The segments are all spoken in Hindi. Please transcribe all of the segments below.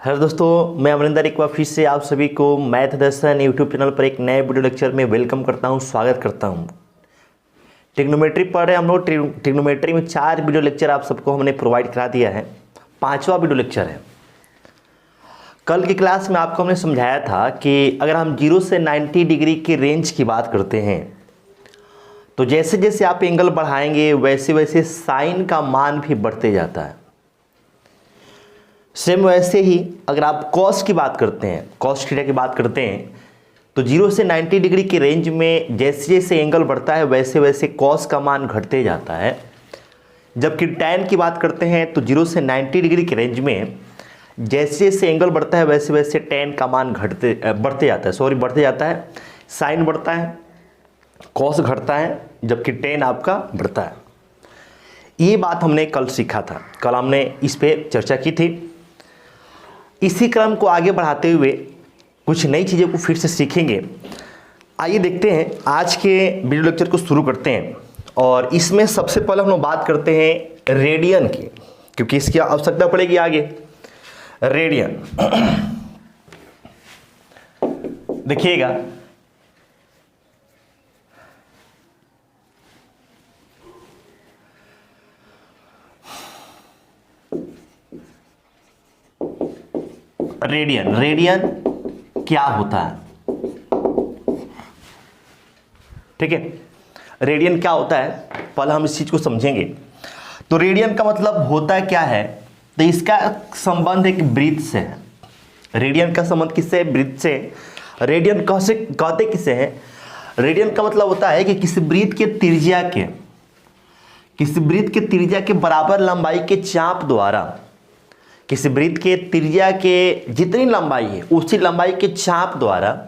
हेलो दोस्तों, मैं अमरिंदर एक बार फिर से आप सभी को मैथ दर्शन यूट्यूब चैनल पर एक नए वीडियो लेक्चर में वेलकम करता हूं, स्वागत करता हूं। ट्रिग्नोमेट्री पढ़ रहे हम लोग। ट्रिग्नोमेट्री में 4 वीडियो लेक्चर आप सबको हमने प्रोवाइड करा दिया है। 5वां वीडियो लेक्चर है। कल की क्लास में आपको हमने समझाया था कि अगर हम 0 से 90 डिग्री की रेंज की बात करते हैं तो जैसे जैसे आप एंगल बढ़ाएंगे वैसे वैसे साइन का मान भी बढ़ते जाता है। सेम वैसे ही अगर आप कॉस की बात करते हैं, कॉस थीटा की बात करते हैं तो 0 से 90 डिग्री की रेंज में जैसे जैसे एंगल बढ़ता है वैसे वैसे कॉस का मान घटते जाता है। जबकि टैन की बात करते हैं तो 0 से 90 डिग्री की रेंज में जैसे जैसे एंगल बढ़ता है वैसे वैसे टैन का मान बढ़ते जाता है। साइन बढ़ता है, कॉस घटता है, जबकि टैन आपका बढ़ता है। ये बात हमने कल सीखा था। कल हमने इस पे चर्चा की थी। इसी क्रम को आगे बढ़ाते हुए कुछ नई चीज़ों को फिर से सीखेंगे। आइए देखते हैं, आज के वीडियो लेक्चर को शुरू करते हैं। और इसमें सबसे पहले हम लोग बात करते हैं रेडियन की, क्योंकि इसकी आवश्यकता पड़ेगी आगे। रेडियन देखिएगा, रेडियन क्या होता है। ठीक है, रेडियन क्या होता है पहले हम इस चीज को समझेंगे। तो रेडियन का मतलब होता क्या है, तो इसका संबंध एक वृत्त से है। रेडियन का संबंध किससे है? वृत्त से। रेडियन कहते किसे है? रेडियन का मतलब होता है कि किसी वृत्त के त्रिज्या के बराबर लंबाई के चाप द्वारा, किसी वृत्त के त्रिज्या के जितनी लंबाई है उसी लंबाई के चाप द्वारा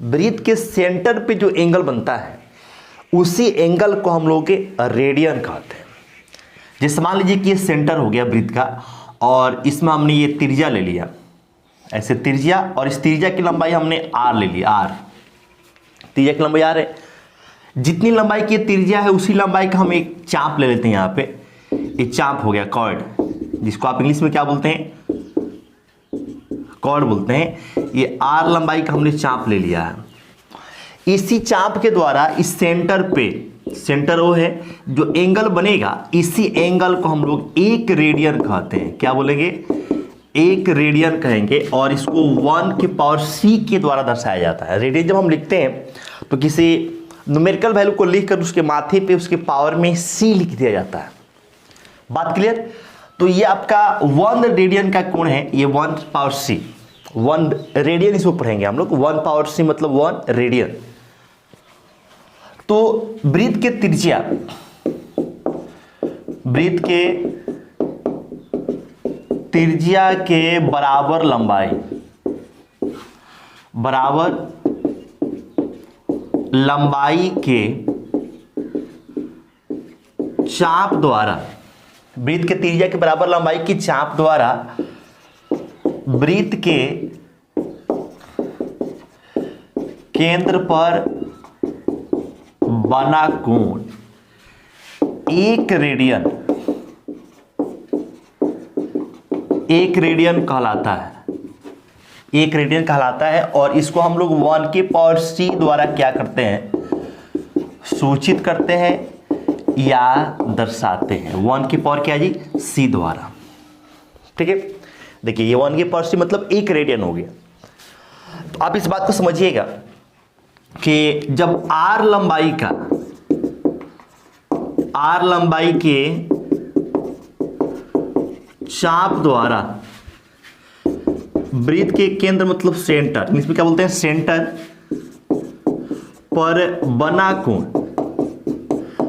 वृत्त के सेंटर पे जो एंगल बनता है उसी एंगल को हम लोग रेडियन कहते हैं। जैसे मान लीजिए कि ये सेंटर हो गया वृत्त का और इसमें हमने ये त्रिज्या ले लिया, ऐसे त्रिज्या, और इस त्रिज्या की लंबाई हमने r ले ली। r त्रिज्या की लंबाई r है। जितनी लंबाई की त्रिज्या है उसी लंबाई का हम एक चाप ले लेते हैं। यहाँ पे ये चाप हो गया कॉर्ड, जिसको आप इंग्लिश में क्या बोलते हैं? कॉर्ड बोलते हैं। ये r लंबाई का हमने चाप ले लिया है। इसी चाप के द्वारा इस सेंटर पे, सेंटर वो है जो एंगल बनेगा, इसी एंगल को हम लोग 1 रेडियन कहते हैं। क्या बोलेंगे? 1 रेडियन कहेंगे। और इसको 1 की पावर c के द्वारा दर्शाया जाता है। रेडियन जब हम लिखते हैं तो किसी न्यूमेरिकल वैल्यू को लिखकर उसके माथे पे उसके पावर में c लिख दिया जाता है। बात क्लियर? तो ये आपका 1 रेडियन का कोण है, ये 1 पावर c, 1 रेडियन इसको पढ़ेंगे हम लोग। 1 पावर c मतलब 1 रेडियन। तो वृत्त के त्रिज्या, वृत्त के त्रिज्या के बराबर लंबाई के चाप द्वारा, वृत्त के त्रिज्या के बराबर लंबाई की चाप द्वारा वृत्त के केंद्र पर बना कोण 1 रेडियन कहलाता है। 1 रेडियन कहलाता है। और इसको हम लोग 1 की पावर c द्वारा क्या करते हैं? सूचित करते हैं या दर्शाते हैं। 1 की पावर क्या जी? c द्वारा। ठीक है, देखिए ये 1 की पावर c मतलब 1 रेडियन हो गया। तो आप इस बात को समझिएगा कि जब r लंबाई के चाप द्वारा वृत्त के केंद्र मतलब सेंटर, इसमें क्या बोलते हैं? सेंटर पर बना कोण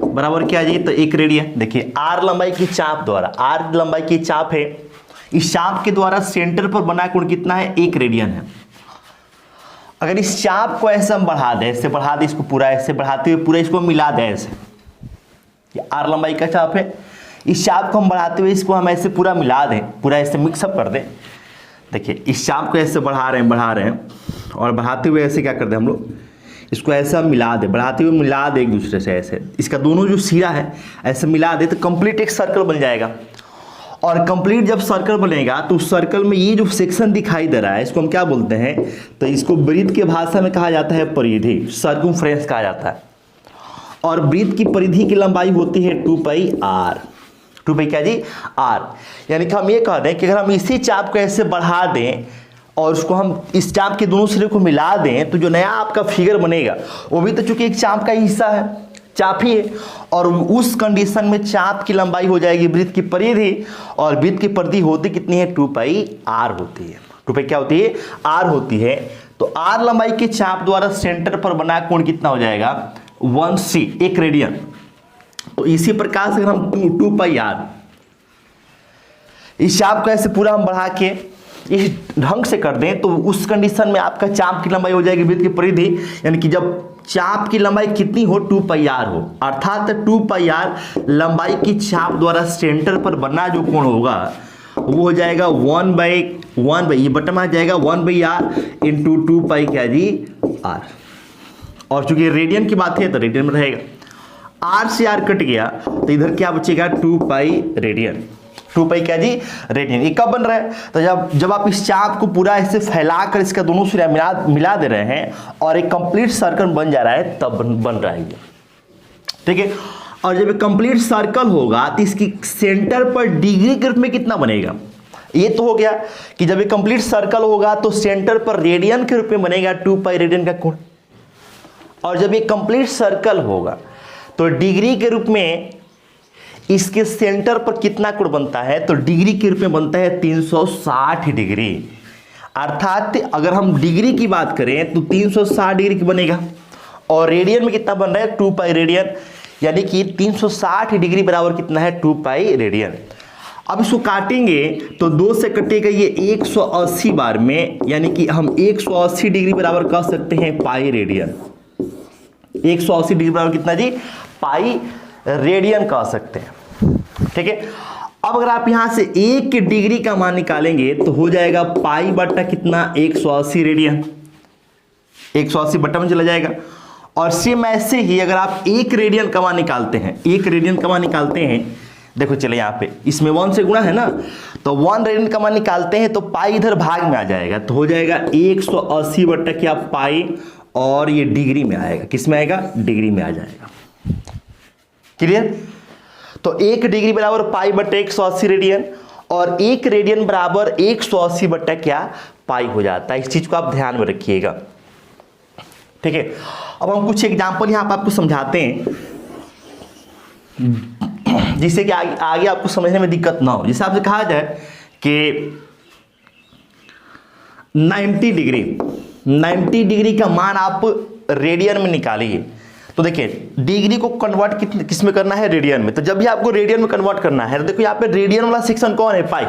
बराबर क्या जी? तो 1 रेडियन। देखिए r लंबाई की चाप द्वारा, r लंबाई की चाप है, इस चाप के द्वारा सेंटर पर बना कोण कितना है? 1 रेडियन है। अगर इस चाप को ऐसे हम बढ़ा दें, ऐसे बढ़ा दें इसको, पूरा ऐसे बढ़ाते हुए पूरा इसको मिला दें, ऐसे ये r लंबाई का चाप है, इस चाप को हम बढ़ाते हुए इसको हम ऐसे पूरा मिला दें, पूरा ऐसे मिक्सअप कर दें। देखिए इस चाप को ऐसे बढ़ा रहे हैं और बढ़ाते हुए ऐसे क्या करते हैं हम लोग, इसको ऐसा मिला दे, बढ़ाते हुए मिला दे एक दूसरे से ऐसे, इसका दोनों जो सिरा है ऐसे मिला दे तो कंप्लीट एक सर्कल बन जाएगा। और कंप्लीट जब सर्कल बनेगा तो उस सर्कल में ये जो सेक्शन दिखाई दे रहा है इसको हम क्या बोलते हैं, तो इसको वृत्त की भाषा में कहा जाता है परिधि, सर्कमफ्रेंस कहा जाता है। और वृत्त की परिधि की लंबाई होती है 2 पाई आर। 2 पाई क्या जी, आर। यानी कि हम ये कह दें कि अगर हम इसी चाप को ऐसे बढ़ा दें और उसको हम इस चाप के दोनों सिरे को मिला दें तो जो नया आपका फिगर बनेगा वो भी तो चूंकि एक चाप का हिस्सा है, चाप ही है, और उस कंडीशन में चाप की लंबाई हो जाएगी वृत्त की परिधि, और वृत्त की परिधि होती कितनी है, 2 पाई आर होती है। 2 पाई क्या होती है, आर होती है। तो आर लंबाई के चाप द्वारा सेंटर पर बना कोण कितना हो जाएगा, 1c, 1 रेडियन। तो इसी प्रकार से अगर हम 2 पाई आर इस चाप को ऐसे पूरा हम बढ़ा के इस ढंग से कर दें तो उस कंडीशन में आपका चाप की लंबाई हो जाएगी वृत्त की परिधि, यानी कि जब चाप की लंबाई कितनी हो, 2 पाई आर हो, अर्थात 2 पाई आर लंबाई की चाप द्वारा सेंटर पर बना जो कोण होगा वो हो जाएगा 1/1 ये बटन आ जाएगा 1/r इंटू 2 पाई क्या जी, आर। और चूंकि रेडियन की बात है तो रेडियन में रहेगा, आर से आर कट गया तो इधर क्या बचेगा, 2 पाई रेडियन। 2 पाई क्या जी, रेडियन। ये कब बन रहा है, तो जब आप इस चाप को पूरा ऐसे फैलाकर इसका दोनों सिरे मिला दे रहे हैं और एक कंप्लीट सर्कल बन जा रहा है तब बन रहा है ये, ठीक है। और जब एक कंप्लीट सर्कल होगा तो इसकी सेंटर पर डिग्री के रूप में कितना बनेगा, ये तो हो गया कि जब एक कंप्लीट सर्कल होगा तो सेंटर पर रेडियन के रूप में बनेगा 2 पाई रेडियन का कोण, और जब एक कंप्लीट सर्कल होगा तो डिग्री के रूप में इसके सेंटर पर कितना कोण बनता है, तो डिग्री के रूप में बनता है 360 डिग्री। अर्थात अगर हम डिग्री की बात करें तो 360 डिग्री की बनेगा, और रेडियन में कितना बन रहा है, 2 पाई रेडियन, यानी कि 360 डिग्री बराबर कितना है, 2 पाई रेडियन। अब इसको काटेंगे तो 2 से कटेगा ये 180 बार में, यानी कि हम 180 डिग्री बराबर कह सकते हैं पाई रेडियन। 180 डिग्री बराबर कितना जी, पाई रेडियन कह सकते हैं, ठीक है। अब अगर आप यहां से 1 डिग्री का मान निकालेंगे तो हो जाएगा पाई बटा कितना, 180 रेडियन, 180 बटा में चला जाएगा। और सेम ऐसे ही अगर आप 1 रेडियन का मान निकालते हैं, 1 रेडियन का मान निकालते हैं, देखो चले यहाँ पे इसमें 1 से गुणा है ना, तो 1 रेडियन का मान निकालते हैं तो पाई इधर भाग में आ जाएगा, तो हो जाएगा 180 बटा क्या पाई, और ये डिग्री में आएगा, किस में आएगा, डिग्री में आ जाएगा। क्लियर। तो 1 डिग्री बराबर पाई बटे 180 रेडियन, और 1 रेडियन बराबर 180 बटा क्या पाई हो जाता है। इस चीज को आप ध्यान में रखिएगा, ठीक है। अब हम कुछ एग्जांपल यहां पर आपको समझाते हैं जिससे कि आगे आपको समझने में दिक्कत ना हो। जैसे आपसे कहा जाए कि 90 डिग्री का मान आप रेडियन में निकालिए, तो देखिए डिग्री को कन्वर्ट किस में करना है, रेडियन में। तो जब भी आपको रेडियन में कन्वर्ट करना है तो देखो यहाँ पे रेडियन वाला सेक्शन कौन है, पाई,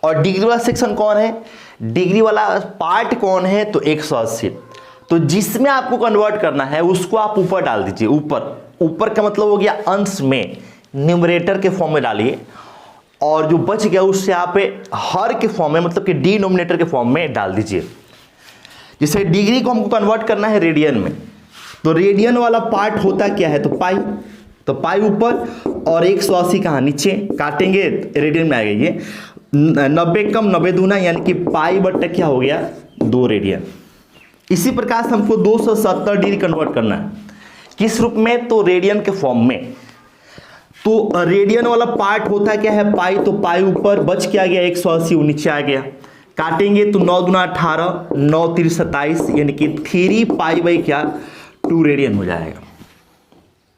और डिग्री वाला सेक्शन कौन है, डिग्री वाला पार्ट कौन है, तो 180। तो जिसमें आपको कन्वर्ट करना है उसको आप ऊपर डाल दीजिए, ऊपर का मतलब हो गया अंश में, न्यूमरेटर के फॉर्म में डालिए, और जो बच गया उससे आप हर के फॉर्म में मतलब कि डिनोमिनेटर के फॉर्म में डाल दीजिए। जैसे डिग्री को हमको कन्वर्ट करना है रेडियन में, तो रेडियन वाला पार्ट होता क्या है, तो पाई ऊपर और 180 कहाँ नीचे, काटेंगे रेडियन में आएगा ये 90 कम 90 दूना, यानी कि पाई बट्टा क्या हो गया, 2 रेडियन। इसी प्रकार से हमको 270 डिग्री कन्वर्ट करना है, किस रूप में, तो रेडियन के फॉर्म में। तो रेडियन वाला पार्ट होता क्या है, पाई, तो पाई ऊपर, बच क्या गया 180 नीचे आ गया, काटेंगे तो 9 दूना 18, 9 3 27, यानी कि 3 पाई बाई क्या 2 रेडियन हो जाएगा।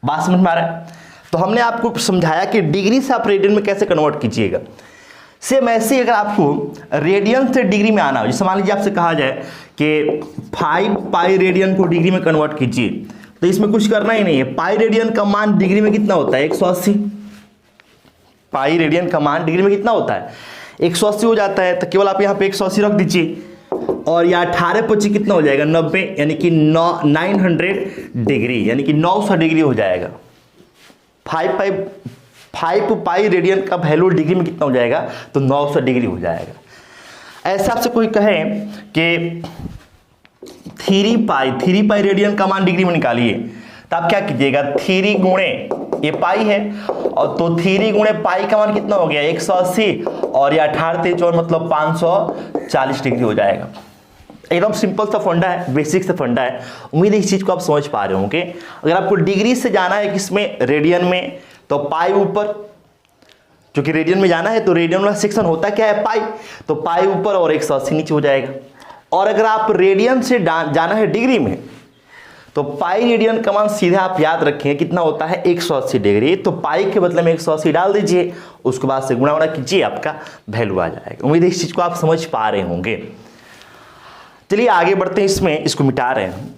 बात समझ में आ रहा है। तो हमने आपको समझाया कि डिग्री से आप रेडियन में कैसे कन्वर्ट कीजिएगा। सेम ऐसे अगर आपको रेडियन से डिग्री में आना हो, जैसे मान लीजिए आपसे कहा जाए कि 5 पाई रेडियन को डिग्री में कन्वर्ट कीजिए, तो इसमें कुछ करना ही नहीं है। पाई रेडियन का मान डिग्री में कितना होता है, 180। पाई रेडियन का मान डिग्री में कितना होता है, 180 हो जाता है। तो केवल आप यहाँ पे 180 रख दीजिए, और यह 18 कितना हो जाएगा, 90, यानी कि 900 डिग्री, यानी कि 900 डिग्री हो जाएगा। 5 पाई रेडियन का वैल्यू डिग्री में कितना हो जाएगा, तो 900 डिग्री हो जाएगा। ऐसा आपसे कोई कहे कि 3 पाई रेडियन का मान डिग्री में निकालिए, तो आप क्या कीजिएगा, 3 गुणे ये पाई है, और तो 3 गुणे पाई का मान कितना हो गया 180, और ये 18 मतलब 540 डिग्री हो जाएगा। एकदम सिंपल सा फंडा है, बेसिक सा फंडा है। उम्मीद है इस चीज को आप समझ पा रहे होंगे। अगर आपको डिग्री से जाना है किसमें, रेडियन में, तो पाई ऊपर, क्योंकि रेडियन में जाना है तो रेडियन वाला सेक्शन होता क्या है पाई, तो पाई ऊपर और 180 नीचे हो जाएगा। और अगर आप रेडियन से जाना है डिग्री में, तो पाई रेडियन का मान सीधे आप याद रखें कितना होता है 180 डिग्री, तो पाई के बदले में 180 डाल दीजिए, उसके बाद से गुणा कीजिए, आपका वैल्यू आ जाएगा। उम्मीद है इस चीज को आप समझ पा रहे होंगे। चलिए आगे बढ़ते हैं, इसमें इसको मिटा रहे हैं।